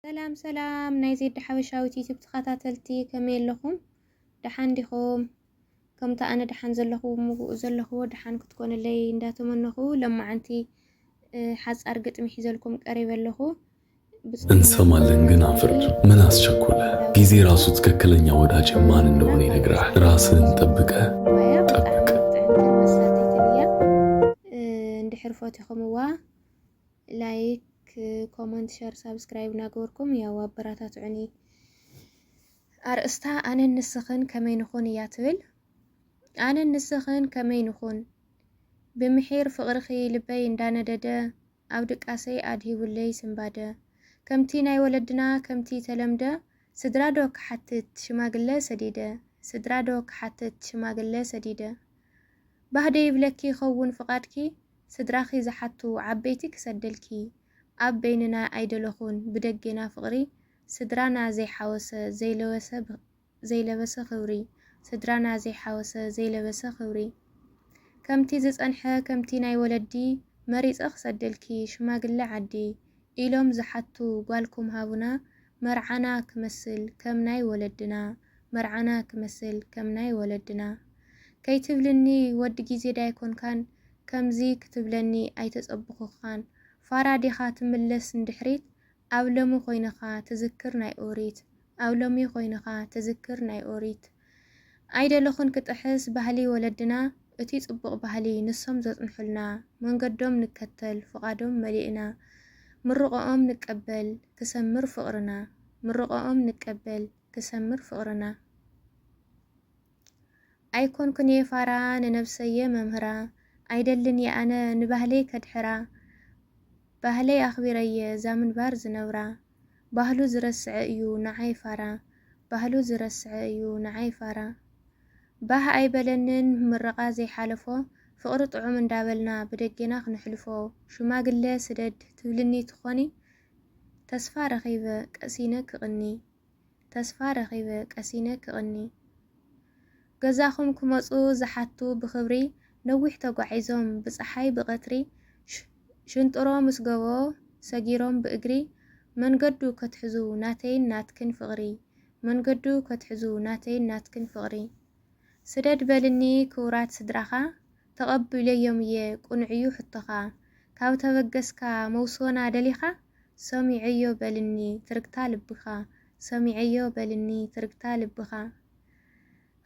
سلام سلام نايزيد حوشاوتي تبتخاتاتلتي كميل لكم دحان ديخوم كم تأنا دحان زلخو دحان كتكون اللي نداتو منخو لما عنتي حاس أرقت محيزلكم قريبا لخو እንሰማለን ግን አፍርድ ምን አስቸኮለ ጊዜ ራሱ ትክክለኛ ወዳጅ ማን እንደሆነ ይነግራል ራስን ጠብቀ ጠብቀ እንድሕር ፎቶኹምዋ ላይክ ኮሜንት ሼር ሰብስክራይብ ናገርኩም ያው አበራታቱኒ አርእስታ አነ ንስኽን ከመይ ንኹን እያ ትብል አነ ንስኽን ከመይ ንኹን ብምሒር ፍቅርኺ ልበይ እንዳነደደ ኣብ ድቃሰይ ኣድሂቡለይ ስምባደ ከምቲ ናይ ወለድና ከምቲ ተለምደ ስድራዶ ክሓትት ሽማግለ ሰዲደ ስድራዶ ክሓትት ሽማግለ ሰዲደ ባህደይ ብለኪ ኸውን ፍቃድኪ ስድራኺ ዝሓቱ ዓበይቲ ክሰደልኪ ኣብ በይንና ኣይደለኹን ብደጌና ፍቅሪ ስድራና ዘይሓወሰ ዘይለበሰ ክብሪ ስድራና ዘይሓወሰ ዘይለበሰ ክብሪ ከምቲ ዝጸንሐ ከምቲ ናይ ወለዲ መሪጸ ክሰደልኪ ሽማግለ ዓዲ ኢሎም ዝሓቱ ጓልኩም ሃቡና መርዓና ክመስል ከም ናይ ወለድና መርዓና ክመስል ከም ናይ ወለድና ከይትብልኒ ወዲ ጊዜ ዳይኮንካን ከምዚ ክትብለኒ ኣይተጸብኹኻን ፋራዲኻ ትምለስ እንድሕሪት ኣብ ሎሚ ኮይንኻ ትዝክር ናይ ኦሪት ኣብ ሎሚ ኮይንኻ ትዝክር ናይ ኦሪት ኣይደለኹን ክጥሕስ ባህሊ ወለድና እቲ ጽቡቕ ባህሊ ንሶም ዘጽንሑልና መንገዶም ንከተል ፍቓዶም መሊእና ምርቆኦም ንቀበል ክሰምር ፍቅርና ምርቆኦም ንቀበል ክሰምር ፍቅርና ኣይኮንኩን የፋራ ንነብሰየ መምህራ ኣይደልን የኣነ ንባህለይ ከድሕራ ባህለይ ኣኽቢረየ ዛምንባር ዝነብራ ባህሉ ዝረስዐ እዩ ንዓይ ፋራ ባህሉ ዝረስዐ እዩ ንዓይ ፋራ ባህ ኣይበለንን ምረቓ ዘይሓለፎ ፍቅሪ ጥዑም እንዳበልና ብደጌና ክንሕልፎ ሽማግለ ስደድ ትብልኒ ትኾኒ ተስፋ ረኺበ ቀሲነ ክቕኒ ተስፋ ረኺበ ቀሲነ ክቕኒ ገዛኹም ክመፁ ዝሓቱ ብኽብሪ ነዊሕ ተጓዒዞም ብፀሓይ ብቐትሪ ሽንጥሮ ምስ ገቦ ሰጊሮም ብእግሪ መንገዱ ከትሕዙ ናተይን ናትክን ፍቕሪ መንገዱ ከትሕዙ ናተይን ናትክን ፍቕሪ ስደድ በልኒ ክውራት ስድራኻ ተቐቢለዮም እየ ቁንዕዩ ሕቶኻ ካብ ተበገስካ መውስወና ደሊኻ ሰሚዐዮ በልኒ ትርግታ ልብኻ ሰሚዐዮ በልኒ ትርግታ ልብኻ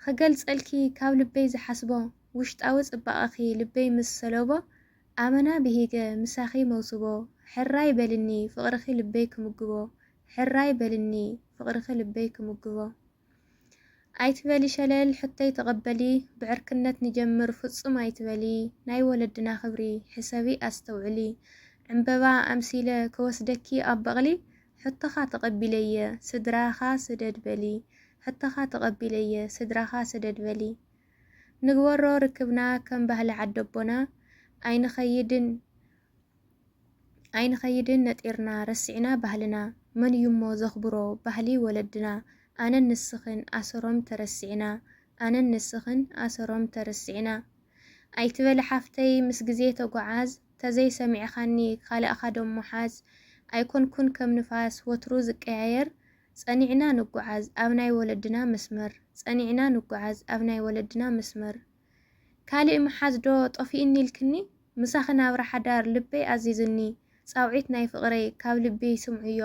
ክገልጸልኪ ካብ ልበይ ዝሓስቦ ውሽጣዊ ጽባቐኺ ልበይ ምስ ሰለቦ ኣመና ብሂገ ምሳኺ መውስቦ ሕራይ በልኒ ፍቕርኺ ልበይ ክምግቦ ሕራይ በልኒ ፍቕርኺ ልበይ ክምግቦ ኣይትበሊ ሸለል ሕተይ ተቐበሊ ብዕርክነት ንጀምር ፍጹም ኣይትበሊ ናይ ወለድና ክብሪ ሕሰቢ ኣስተውዕሊ ዕምበባ ኣምሲለ ክወስደኪ ኣብ በቕሊ ሕቶኻ ተቐቢለየ ስድራኻ ስደድ በሊ ሕቶኻ ተቐቢለየ ስድራኻ ስደድ በሊ ንግበሮ ርክብና ከም ባህሊ ዓደቦና ኣይንኸይድን ነጢርና ረሲዕና ባህልና መን እዩ እሞ ዘኽብሮ ባህሊ ወለድና ኣነ ንስኽን ኣሰሮም ተረሲዕና ኣነ ንስኽን ኣሰሮም ተረሲዕና ኣይትበሊ ሓፍተይ ምስ ግዜ ተጓዓዝ ተዘይ ሰሚዕኻኒ ካልእኻ ደሞ ሓዝ ኣይኮንኩን ከም ንፋስ ወትሩ ዝቀያየር ጸኒዕና ንጓዓዝ ኣብ ናይ ወለድና መስመር ጸኒዕና ንጓዓዝ ኣብ ናይ ወለድና መስመር ካልእ መሓዝ ዶ ጠፊእኒ ኢልክኒ ምሳኺ ናብራ ሓዳር ልበይ ኣዚዝኒ ጻውዒት ናይ ፍቕረይ ካብ ልበይ ስምዑዮ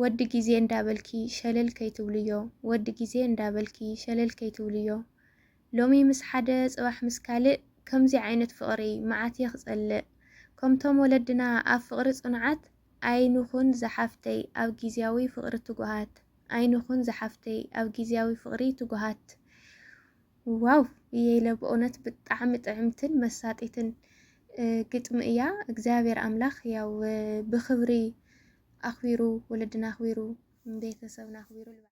ወዲ ጊዜ እንዳበልኪ ሸለል ከይትብልዮ ወዲ ጊዜ እንዳበልኪ ሸለል ከይትብልዮ ሎሚ ምስ ሓደ ጽባሕ ምስ ካልእ ከምዚ ዓይነት ፍቕሪ መዓት የኽጸልእ ከምቶም ወለድና ኣብ ፍቕሪ ጽኑዓት ኣይንኹን ዝሓፍተይ ኣብ ጊዜያዊ ፍቕሪ ትጉሃት ኣይንኹን ዝሓፍተይ ኣብ ጊዜያዊ ፍቕሪ ትጉሃት ዋው የለ በእውነት ብጣዕሚ ጥዕምትን መሳጢትን ግጥሚ እያ እግዚአብሔር ኣምላኽ ያው ብኽብሪ ኣኽቢሩ ወለድና ኣኽቢሩ ቤተሰብና ኣኽቢሩ